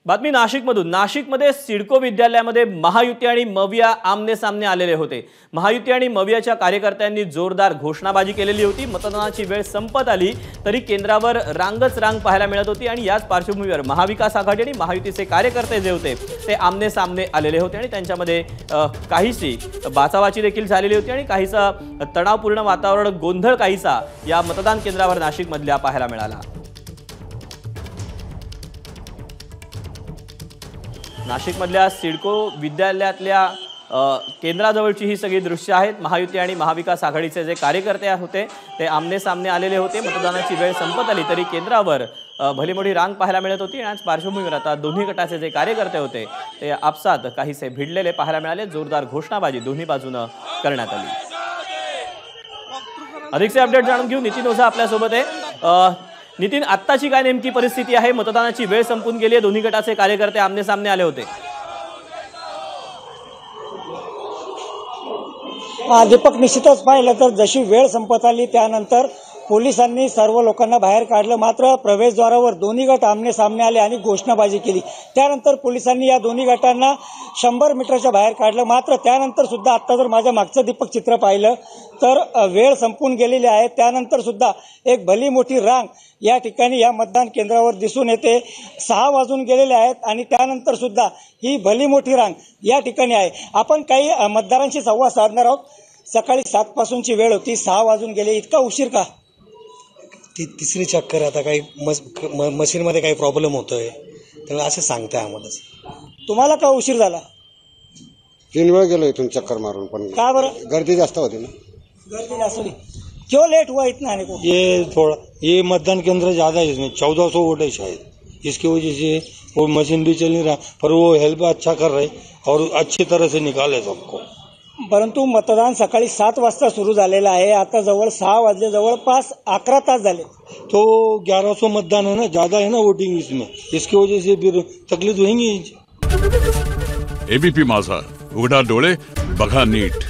बातमी नाशिकमधून। नाशिकमध्ये सिडको विद्यालयामध्ये महायुती आणि मविया आमने सामने आलेले होते। महायुती आणि मवियाच्या कार्यकर्त्यांनी जोरदार घोषणाबाजी केलेली होती। मतदानाची वेळ संपत आली तरी केंद्रावर रांगच रांग पाहायला मिळत होती आणि याच पार्श्वभूमीवर महाविकास आघाडी आणि महायुतीचे कार्यकर्ते जे होते ते आमने सामने आलेले होते आणि त्यांच्यामध्ये काहीशी बाचाबाची देखील झालेली होती आणि काहीसा तणावपूर्ण वातावरण, गोंधळ काहीसा या मतदान केंद्रावर नाशिकमधल्या पाहायला मिळाला। नाशिकमधल्या सिडको विद्यालयातल्या केंद्राजवळची ही सगळी दृश्य आहेत। महायुती आणि महाविकास आघाडीचे जे कार्यकर्ते होते ते आमने सामने आलेले होते। मतदानाची वेळ संपत आली तरी केंद्रावर भली मोठी रांग पाहायला मिळत होती आणि पार्श्वभूमीवर आता दोन्ही गटाचे जे कार्यकर्ते होते ते आपसात काहीसे भिडलेले पाहायला मिळाले। जोरदार घोषणाबाजी दोन्ही बाजूने करण्यात आली। अधिकचे अपडेट जाणून घेऊ, नितीन ओझा आपल्यासोबत आहे। नितीन, आत्ताची काय नेमकी परिस्थिती आहे? मतदानाची वेळ संपून गेली आहे, दोन्ही गटाचे कार्यकर्ते आमने सामने आले होते। दीपक, निश्चितच पाहिलं तर जशी वेळ संपत आली त्यानंतर पोलिसांनी सर्व लोकांना बाहेर काढलं, मात्र प्रवेशद्वारावर दोन्ही गट आमने सामने आले आणि घोषणाबाजी केली। त्यानंतर पोलिसांनी या दोन्ही गटांना 100 मीटरच्या बाहेर काढलं। मात्र त्यानंतर सुद्धा आता जर माझ्या मागचं दीपक चित्र पाहिलं तर वेळ संपून गेलेली आहे। त्यानंतर सुद्धा एक भली मोठी रांग या ठिकाणी या मतदान केंद्रावर दिसून येते। 6 वाजून गेलेले आहेत आणि त्यानंतर सुद्धा ही भली मोठी रांग या ठिकाणी आहे। आपण काही मतदारांशी संवाद साधणार आहोत। सकाळी 7 पासूनची वेळ होती, 6 वाजून गेले, इतका उशीर का? तिसरी चक्कर, आता काही मशीनमध्ये काही प्रॉब्लेम होतोय त्यामुळे असं सांगताय आम्हाला। तुम्हाला का उशीर झाला? 3 वेळ गेलो इथून चक्कर मारून, पण का बरं? गर्दी जास्त होती ना। गर्दी जास्त होती, क्यों लेट हुआ इतना आने को? ये मतदान केंद्र ज़्यादा है, इसमें 1400 वोट है शायद, इसकी वजह से वो मशीन भी चल नहीं रहा, पर वो हेल्प अच्छा कर रहे और अच्छी तरह से निकाले सबको। परंतु मतदान सकाळी 7 वाजता सुरू झालेलं आहे, आता जवळ 6 वाजले, जवळपास 11 तास झाले। तो 1100 मतदान है ना, ज़्यादा है ना वोटिंग इसमें, इसकी वजह से फिर तकलीफ होंगी। एबीपी माझा, उघडा डोळे बघा नीट।